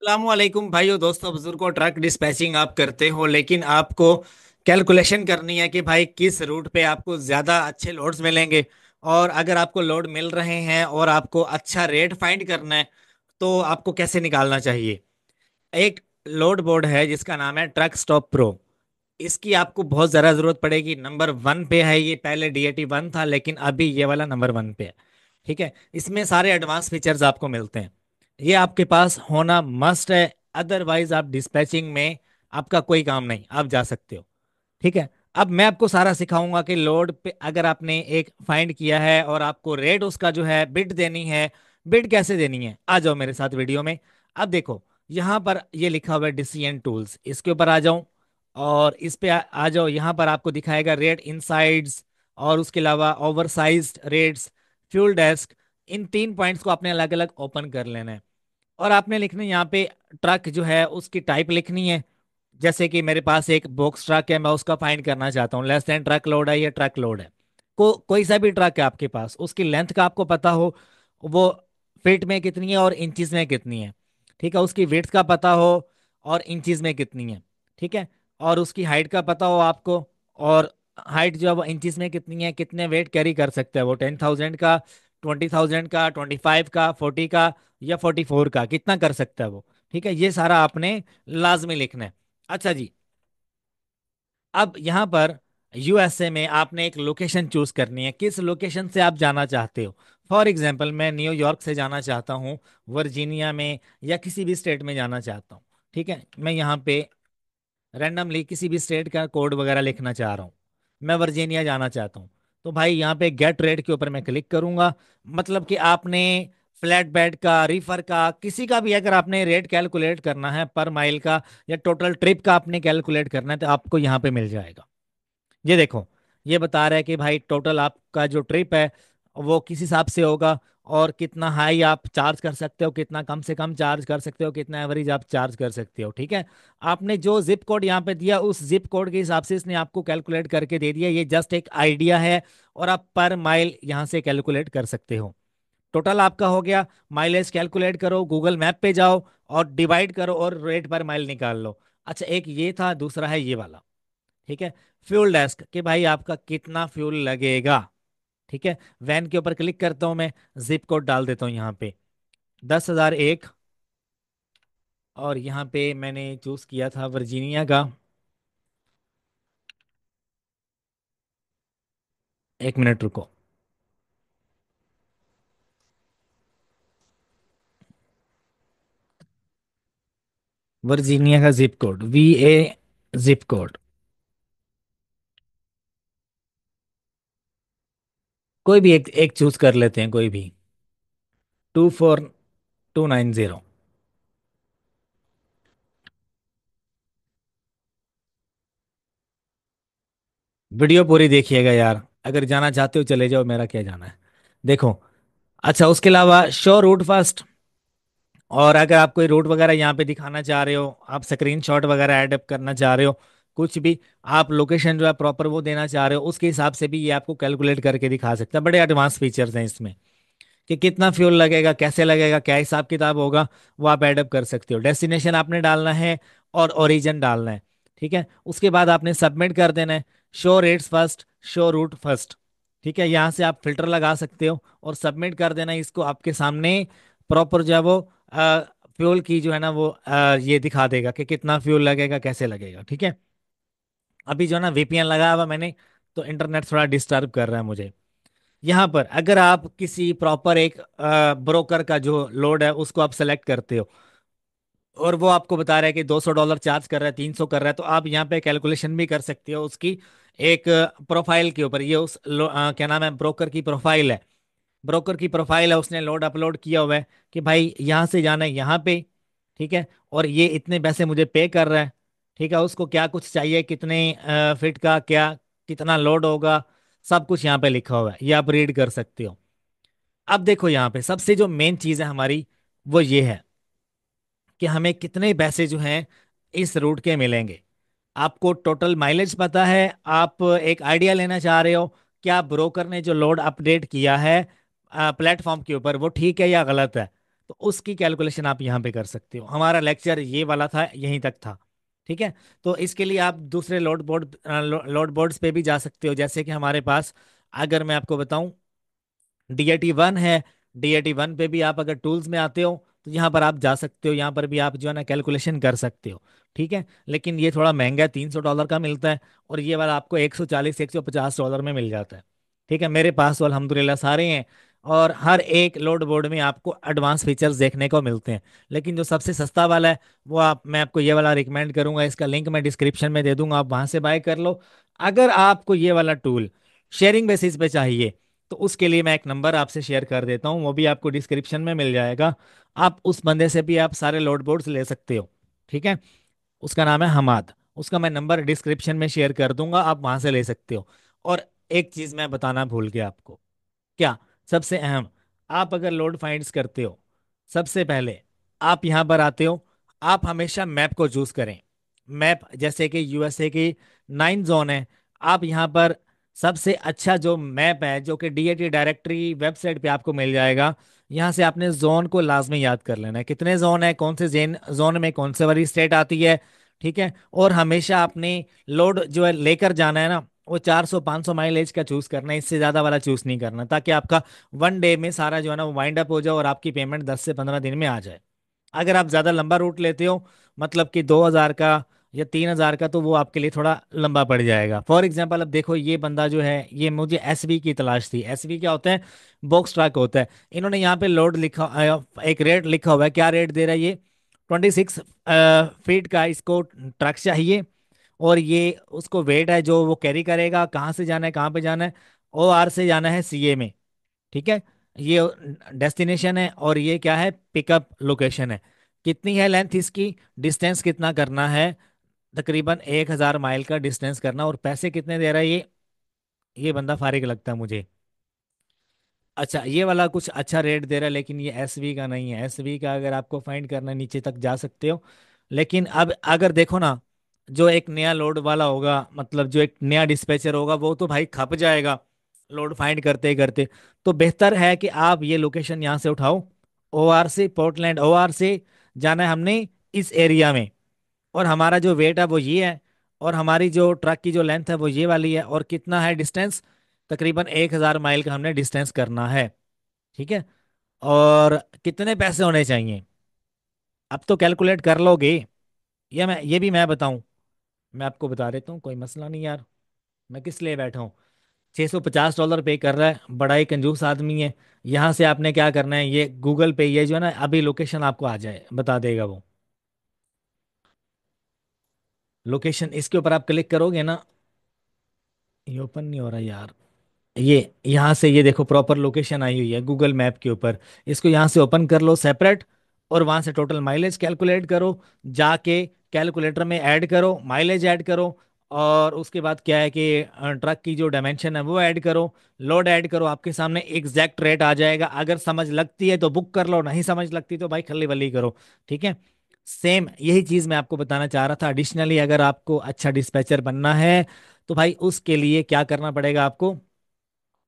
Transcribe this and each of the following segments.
वालेकुम भाइयों दोस्तों बुजुर्गों, ट्रक डिस्पैचिंग आप करते हो, लेकिन आपको कैलकुलेशन करनी है कि भाई किस रूट पे आपको ज़्यादा अच्छे लोड्स मिलेंगे। और अगर आपको लोड मिल रहे हैं और आपको अच्छा रेट फाइंड करना है तो आपको कैसे निकालना चाहिए। एक लोड बोर्ड है जिसका नाम है ट्रक स्टॉप प्रो। इसकी आपको बहुत ज़्यादा ज़रूरत पड़ेगी। नंबर वन पे है ये, पहले डीएटी वन था लेकिन अभी ये वाला नंबर वन पे है। ठीक है, इसमें सारे एडवांस फीचर्स आपको मिलते हैं। ये आपके पास होना मस्ट है, अदरवाइज आप डिस्पैचिंग में आपका कोई काम नहीं, आप जा सकते हो। ठीक है, अब मैं आपको सारा सिखाऊंगा कि लोड पे अगर आपने एक फाइंड किया है और आपको रेट उसका जो है बिड देनी है, बिड कैसे देनी है। आ जाओ मेरे साथ वीडियो में। अब देखो, यहाँ पर ये लिखा हुआ है डिसीजन टूल्स, इसके ऊपर आ जाऊं और इस पे आ जाओ। यहाँ पर आपको दिखाएगा रेट इनसाइड्स और उसके अलावा ओवरसाइज्ड रेट्स, फ्यूल डेस्क। इन तीन पॉइंट्स को आपने अलग अलग ओपन कर लेना है और आपने लिखना है यहाँ पे ट्रक जो है उसकी टाइप लिखनी है। जैसे कि मेरे पास एक बॉक्स ट्रक है, मैं उसका फाइंड करना चाहता हूँ, लेस देन ट्रक लोड है या ट्रक लोड है। कोई सा भी ट्रक है आपके पास, उसकी लेंथ का आपको पता हो वो फीट में कितनी है और इंचज में कितनी है। ठीक है, उसकी विड्थ का पता हो और इंचज में कितनी है। ठीक है, और उसकी हाइट का पता हो आपको, और हाइट जो है वो इंचज में कितनी है, कितने वेट कैरी कर सकते हैं वो, 10,000 का, 20,000 का, 25 का, 40 का या 44 का, कितना कर सकता है वो। ठीक है, ये सारा आपने लाजमी लिखना है। अच्छा जी, अब यहाँ पर यूएसए में आपने एक लोकेशन चूज करनी है, किस लोकेशन से आप जाना चाहते हो। फॉर एग्जांपल मैं न्यूयॉर्क से जाना चाहता हूँ, वर्जीनिया में या किसी भी स्टेट में जाना चाहता हूँ। ठीक है, मैं यहाँ पे रैंडमली किसी भी स्टेट का कोड वगैरह लिखना चाह रहा हूँ। मैं वर्जीनिया जाना चाहता हूँ, तो भाई यहाँ पे गेट रेट के ऊपर मैं क्लिक करूंगा। मतलब कि आपने फ्लैट बेड का, रिफर का, किसी का भी अगर आपने रेट कैलकुलेट करना है पर माइल का या टोटल ट्रिप का आपने कैलकुलेट करना है तो आपको यहाँ पे मिल जाएगा। ये देखो, ये बता रहा है कि भाई टोटल आपका जो ट्रिप है वो किस हिसाब से होगा और कितना हाई आप चार्ज कर सकते हो, कितना कम से कम चार्ज कर सकते हो, कितना एवरेज आप चार्ज कर सकते हो। ठीक है, आपने जो जिप कोड यहाँ पे दिया उस जिप कोड के हिसाब से इसने आपको कैलकुलेट करके दे दिया। ये जस्ट एक आइडिया है और आप पर माइल यहाँ से कैलकुलेट कर सकते हो। टोटल आपका हो गया, माइलेज कैलकुलेट करो, गूगल मैप पे जाओ और डिवाइड करो और रेट पर माइल निकाल लो। अच्छा, एक ये था, दूसरा है ये वाला। ठीक है, फ्यूल डेस्क कि भाई आपका कितना फ्यूल लगेगा। ठीक है, वैन के ऊपर क्लिक करता हूं मैं, जिप कोड डाल देता हूं यहाँ पे 10,001, और यहाँ पे मैंने चूज किया था वर्जीनिया का। एक मिनट रुको, वर्जीनिया का zip code VA zip code, कोई भी एक एक चूज कर लेते हैं, कोई भी 24290। वीडियो पूरी देखिएगा यार, अगर जाना चाहते हो चले जाओ, मेरा क्या जाना है। देखो, अच्छा उसके अलावा शो रूट फर्स्ट, और अगर आप कोई रूट वगैरह यहाँ पे दिखाना चाह रहे हो, आप स्क्रीनशॉट वगैरह ऐड अप करना चाह रहे हो, कुछ भी आप लोकेशन जो है प्रॉपर वो देना चाह रहे हो, उसके हिसाब से भी ये आपको कैलकुलेट करके दिखा सकता है। बड़े एडवांस फीचर्स हैं इसमें कि कितना फ्यूल लगेगा, कैसे लगेगा, क्या हिसाब किताब होगा, वो आप ऐड अप कर सकते हो। डेस्टिनेशन आपने डालना है और ओरिजिन डालना है। ठीक है, उसके बाद आपने सबमिट कर देना है, show rates first, show root first. ठीक है, यहाँ से आप फिल्टर लगा सकते हो और सबमिट कर देना। इसको आपके सामने प्रॉपर जो है वो फ्यूल की जो है ना वो ये दिखा देगा कि कितना फ्यूल लगेगा, कैसे लगेगा। ठीक है, अभी जो है ना VPN लगाया हुआ मैंने, तो इंटरनेट थोड़ा डिस्टर्ब कर रहा है मुझे। यहाँ पर अगर आप किसी प्रॉपर एक ब्रोकर का जो लोड है उसको आप सेलेक्ट करते हो और वो आपको बता रहा है कि $200 चार्ज कर रहा है, 300 कर रहा है, तो आप यहाँ पे कैलकुलेशन भी कर सकते हो उसकी एक प्रोफाइल के ऊपर। ये क्या नाम है, ब्रोकर की प्रोफाइल है। ब्रोकर की प्रोफाइल है, उसने लोड अपलोड किया हुआ है कि भाई यहाँ से जाना है यहाँ पे। ठीक है, और ये इतने पैसे मुझे पे कर रहा है। ठीक है, उसको क्या कुछ चाहिए, कितने फिट का क्या, कितना लोड होगा, सब कुछ यहाँ पे लिखा हुआ है, ये आप रीड कर सकते हो। अब देखो, यहाँ पे सबसे जो मेन चीज़ है हमारी वो ये है कि हमें कितने पैसे जो हैं इस रूट के मिलेंगे। आपको टोटल माइलेज पता है, आप एक आइडिया लेना चाह रहे हो क्या ब्रोकर ने जो लोड अपडेट किया है प्लेटफॉर्म के ऊपर वो ठीक है या गलत है। तो उसकी कैलकुलेशन आप यहाँ पे कर सकते हो। हमारा लेक्चर ये वाला था, यहीं तक था। ठीक है। तो इसके लिए आप दूसरे लोड बोर्ड्स पे भी जा सकते हो, जैसे कि हमारे पास, अगर मैं आपको बताऊं, DAT 1 है। DAT 1 पे भी आप अगर टूल्स में आते हो तो यहाँ पर आप जा सकते हो, यहाँ पर भी आप जो है ना कैलकुलेशन कर सकते हो। ठीक है। लेकिन ये थोड़ा महंगा है, $300 का मिलता है। और ये वाला आपको 140 $150 में मिल जाता है। ठीक है। मेरे पास तो अल्हम्दुलिल्लाह सारे हैं। और हर एक लोड बोर्ड में आपको एडवांस फीचर्स देखने को मिलते हैं। लेकिन जो सबसे सस्ता वाला है वो मैं आपको ये वाला रिकमेंड करूंगा। इसका लिंक मैं डिस्क्रिप्शन में दे दूंगा, आप वहां से बाय कर लो। अगर आपको ये वाला टूल शेयरिंग बेसिस पे चाहिए तो उसके लिए मैं एक नंबर आपसे शेयर कर देता हूँ, वो भी आपको डिस्क्रिप्शन में मिल जाएगा। आप उस बंदे से भी आप सारे लोड बोर्ड्स ले सकते हो। ठीक है। उसका नाम है हमाद, उसका मैं नंबर डिस्क्रिप्शन में शेयर कर दूंगा, आप वहां से ले सकते हो। और एक चीज मैं बताना भूल गया आपको। क्या? सबसे अहम, आप अगर लोड फाइंड्स करते हो, सबसे पहले आप यहां पर आते हो, आप हमेशा मैप को चूज करें। मैप, जैसे कि USA की 9 जोन है, आप यहां पर सबसे अच्छा जो मैप है, जो कि DAT डायरेक्टरी वेबसाइट पे आपको मिल जाएगा, यहां से आपने जोन को लाजमी याद कर लेना है, कितने जोन है, कौन से जोन में कौन से वाली स्टेट आती है। ठीक है। और हमेशा आपने लोड जो है लेकर जाना है ना, वो 400 500 माइलेज का चूज करना है, इससे ज्यादा वाला चूज नहीं करना, ताकि आपका 1 डे में सारा जो है ना वो वाइंड अप हो जाए और आपकी पेमेंट 10 से 15 दिन में आ जाए। अगर आप ज्यादा लंबा रूट लेते हो, मतलब कि 2,000 का या 3,000 का, तो वो आपके लिए थोड़ा लंबा पड़ जाएगा। फॉर एग्जाम्पल, अब देखो ये बंदा जो है, ये मुझे SV की तलाश थी। SV क्या होता है? बॉक्स ट्रक होता है। इन्होंने यहाँ पे लोड लिखा, एक रेट लिखा हुआ है, क्या रेट दे रहा है ये? 26 फीट का इसको ट्रक चाहिए। और ये उसको वेट है जो वो कैरी करेगा, कहाँ से जाना है, कहाँ पे जाना है, OR से जाना है CA में। ठीक है। ये डेस्टिनेशन है, और ये क्या है? पिकअप लोकेशन है। कितनी है लेंथ इसकी, डिस्टेंस कितना करना है? तकरीबन 1,000 माइल का डिस्टेंस करना। और पैसे कितने दे रहा है ये बंदा फारिग लगता है मुझे। अच्छा, ये वाला कुछ अच्छा रेट दे रहा है, लेकिन ये SV का नहीं है। SV का अगर आपको फाइंड करना है, नीचे तक जा सकते हो। लेकिन अब अगर देखो ना, जो एक नया लोड वाला होगा, मतलब जो एक नया डिस्पैचर होगा, वो तो भाई खप जाएगा लोड फाइंड करते करते। तो बेहतर है कि आप ये लोकेशन यहाँ से उठाओ, OR से, पोर्टलैंड OR से जाना है हमने इस एरिया में। और हमारा जो वेट है वो ये है, और हमारी जो ट्रक की जो लेंथ है वो ये वाली है, और कितना है डिस्टेंस? तकरीबन 1,000 माइल का हमने डिस्टेंस करना है। ठीक है। और कितने पैसे होने चाहिए, अब तो कैलकुलेट कर लोगे, ये भी मैं बताऊं? मैं आपको बता देता हूँ, कोई मसला नहीं यार। मैं किस लिए बैठा हूँ? $650 पे कर रहा है, बड़ा ही कंजूस आदमी है। यहाँ से आपने क्या करना है, ये गूगल पे, ये जो है ना, अभी लोकेशन आपको आ जाए, बता देगा वो लोकेशन। इसके ऊपर आप क्लिक करोगे ना, ये ओपन नहीं हो रहा यार। ये यहाँ से, ये देखो प्रॉपर लोकेशन आई हुई है गूगल मैप के ऊपर। इसको यहाँ से ओपन कर लो सेपरेट, और वहां से टोटल माइलेज कैलकुलेट करो। जाके कैलकुलेटर में ऐड करो, माइलेज ऐड करो। और उसके बाद क्या है कि ट्रक की जो डायमेंशन है वो ऐड करो, लोड ऐड करो, आपके सामने एग्जैक्ट रेट आ जाएगा। अगर समझ लगती है तो बुक कर लो, नहीं समझ लगती तो भाई खल्ली बल्ली करो। ठीक है। सेम यही चीज मैं आपको बताना चाह रहा था। एडिशनली अगर आपको अच्छा डिस्पैचर बनना है तो भाई उसके लिए क्या करना पड़ेगा आपको?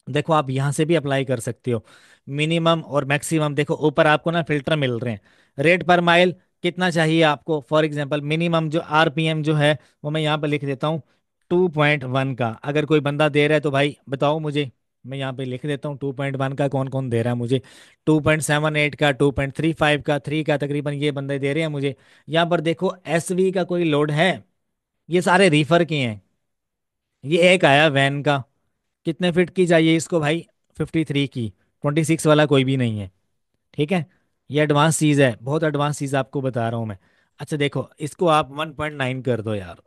देखो, आप यहाँ से भी अप्लाई कर सकते हो। मिनिमम और मैक्सिमम देखो, ऊपर आपको ना फिल्टर मिल रहे हैं। रेट पर माइल कितना चाहिए आपको? फॉर एग्जांपल, मिनिमम जो RPM जो है वो मैं यहाँ पे लिख देता हूँ 2.1 का। अगर कोई बंदा दे रहा है तो भाई बताओ मुझे, मैं यहाँ पे लिख देता हूँ 2.1 का कौन कौन दे रहा है मुझे। 2.78 का, 2.35 का, 3 का, तकरीबन ये बंदे दे रहे हैं मुझे। यहाँ पर देखो SV का कोई लोड है? ये सारे रीफर के हैं। ये एक आया वैन का, कितने फिट की चाहिए इसको भाई? 53 की। 26 वाला कोई भी नहीं है। ठीक है। ये एडवांस चीज़ है, बहुत एडवांस चीज़ आपको बता रहा हूँ मैं। अच्छा देखो, इसको आप 1.9 कर दो यार।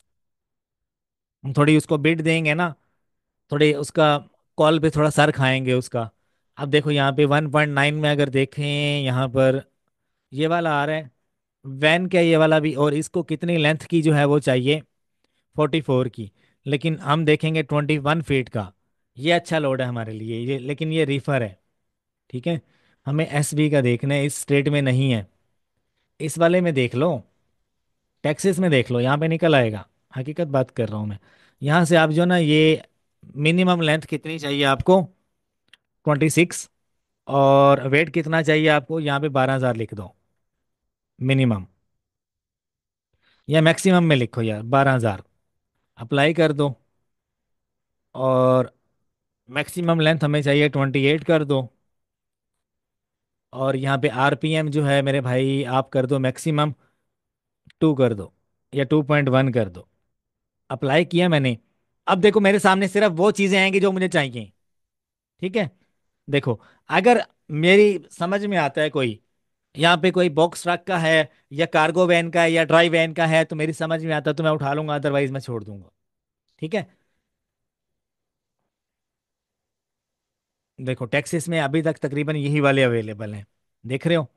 हम थोड़ी उसको बिड देंगे ना, थोड़ी उसका कॉल पे थोड़ा सर खाएंगे उसका। अब देखो यहाँ पे 1.9 में अगर देखें, यहाँ पर ये वाला आ रहा है वैन का, ये वाला भी। और इसको कितनी लेंथ की जो है वो चाहिए? 44 की। लेकिन हम देखेंगे 21 फीट का। ये अच्छा लोड है हमारे लिए ये, लेकिन ये रीफर है। ठीक है। हमें SV का देखना है, इस स्टेट में नहीं है। इस वाले में देख लो, टेक्सास में देख लो, यहाँ पे निकल आएगा। हकीकत बात कर रहा हूँ मैं। यहाँ से आप जो ना, ये मिनिमम लेंथ कितनी चाहिए आपको? 26। और वेट कितना चाहिए आपको, यहाँ पे 12,000 लिख दो मिनिमम, या मैक्सिमम में लिखो यार 12,000। अप्लाई कर दो। और मैक्सिमम लेंथ हमें चाहिए 28 कर दो। और यहाँ पे आरपीएम जो है मेरे भाई आप कर दो मैक्सिमम 2 कर दो, या 2.1 कर दो। अप्लाई किया मैंने। अब देखो मेरे सामने सिर्फ वो चीजें आएंगी जो मुझे चाहिए। ठीक है। देखो, अगर मेरी समझ में आता है कोई, यहाँ पे कोई बॉक्स ट्रक का है, या कार्गो वैन का है, या ड्राई वैन का है, तो मेरी समझ में आता है तो मैं उठा लूंगा, अदरवाइज मैं छोड़ दूंगा। ठीक है। देखो टैक्सिस में अभी तक तकरीबन यही वाले अवेलेबल हैं, देख रहे हो।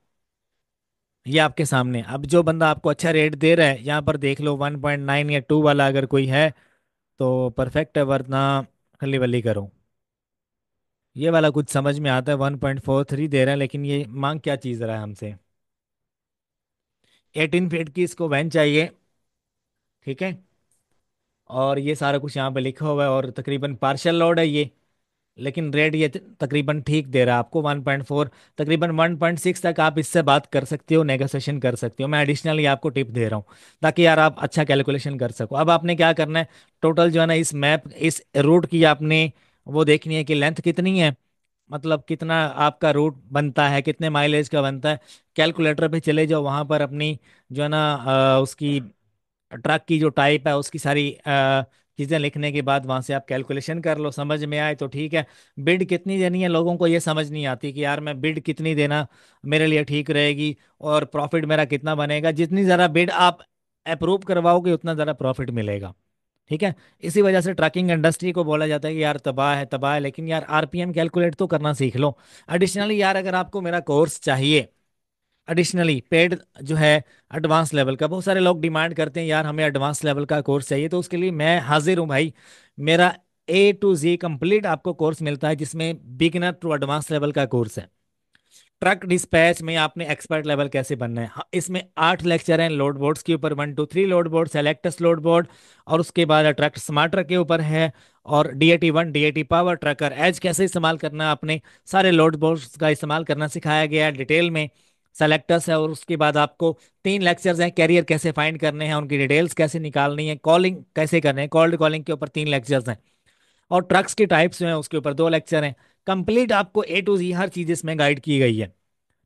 ये आपके सामने, अब जो बंदा आपको अच्छा रेट दे रहा है यहाँ पर देख लो, 1.9 या 2 वाला अगर कोई है तो परफेक्ट है, वरना खली वली करो। ये वाला कुछ समझ में आता है, 1.43 दे रहा है, लेकिन ये मांग क्या चीज़ रहा है हमसे। 18 फीट की इसको वैन चाहिए। ठीक है। और ये सारा कुछ यहाँ पे लिखा हुआ है, और तकरीबन पार्शियल लोड है ये। लेकिन रेट ये तकरीबन ठीक दे रहा है आपको, 1.4, तकरीबन 1.6 तक आप इससे बात कर सकते हो, नेगोशिएशन कर सकते हो। मैं एडिशनली आपको टिप दे रहा हूँ ताकि यार आप अच्छा कैलकुलेशन कर सको। अब आपने क्या करना है, टोटल जो है ना इस मैप, इस रूट की आपने वो देखनी है कि लेंथ कितनी है, मतलब कितना आपका रूट बनता है, कितने माइलेज का बनता है। कैलकुलेटर पे चले जाओ, वहां पर अपनी जो है ना उसकी ट्रक की जो टाइप है उसकी सारी चीज़ें लिखने के बाद वहां से आप कैलकुलेशन कर लो, समझ में आए तो ठीक है। बिड कितनी देनी है, लोगों को ये समझ नहीं आती कि यार मैं बिड कितनी देना मेरे लिए ठीक रहेगी, और प्रॉफिट मेरा कितना बनेगा। जितनी ज़्यादा बिड आप अप्रूव करवाओगे उतना ज़्यादा प्रॉफिट मिलेगा। ठीक है। इसी वजह से ट्रकिंग इंडस्ट्री को बोला जाता है कि यार तबाह है तबाह है, लेकिन यार आरपीएम कैलकुलेट तो करना सीख लो। एडिशनली यार अगर आपको मेरा कोर्स चाहिए, एडिशनली पेड जो है एडवांस लेवल का, बहुत सारे लोग डिमांड करते हैं यार हमें एडवांस लेवल का कोर्स चाहिए, तो उसके लिए मैं हाजिर हूँ भाई। मेरा A to Z कंप्लीट आपको कोर्स मिलता है, जिसमें बिगिनर टू एडवांस लेवल का कोर्स है। ट्रक डिस्पैच में आपने एक्सपर्ट लेवल कैसे बनना है, हाँ, इसमें 8 लेक्चर हैं लोड बोर्ड्स के ऊपर, 1 2 3 लोड बोर्ड, सेलेक्टस लोड बोर्ड, और उसके बाद ट्रक स्मार्ट ट्रक के ऊपर है, और DAT1 DAT power trucker as कैसे इस्तेमाल करना है, आपने सारे लोड बोर्ड्स का इस्तेमाल करना सिखाया गया है डिटेल में। सेलेक्टस है, और उसके बाद आपको 3 लेक्चर्स हैं, कैरियर कैसे फाइंड करने हैं, उनकी डिटेल्स कैसे निकालनी है, कॉलिंग कैसे करने हैं, कॉल्ड कॉलिंग के ऊपर 3 लेक्चर्स हैं, और ट्रक्स के टाइप्स जो हैं उसके ऊपर 2 लेक्चर हैं। कंप्लीट आपको A to Z हर चीज़ इसमें गाइड की गई है।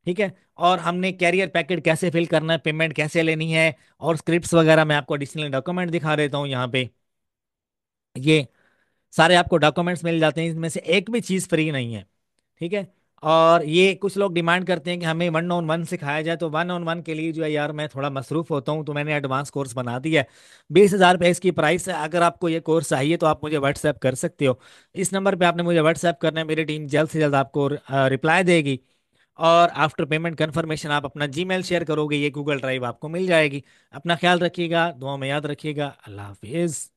ठीक है। और हमने कैरियर पैकेट कैसे फिल करना है, पेमेंट कैसे लेनी है, और स्क्रिप्ट्स वगैरह मैं आपको एडिशनल डॉक्यूमेंट दिखा देता हूँ यहाँ पे। ये सारे आपको डॉक्यूमेंट्स मिल जाते हैं, इसमें से एक भी चीज़ फ्री नहीं है। ठीक है। और ये कुछ लोग डिमांड करते हैं कि हमें 1-on-1 सिखाया जाए, तो 1-on-1 के लिए जो है यार मैं थोड़ा मसरूफ होता हूँ, तो मैंने एडवांस कोर्स बना दिया है। 20,000 रुपये इसकी प्राइस है। अगर आपको ये कोर्स चाहिए तो आप मुझे व्हाट्सएप कर सकते हो। इस नंबर पे आपने मुझे व्हाट्सएप करना है, मेरी टीम जल्द से जल्द आपको रिप्लाई देगी। और आफ्टर पेमेंट कंफर्मेशन आप अपना जीमेल शेयर करोगे, ये गूगल ड्राइव आपको मिल जाएगी। अपना ख्याल रखिएगा, दुआ में याद रखिएगा। अल्लाह हाफिज़।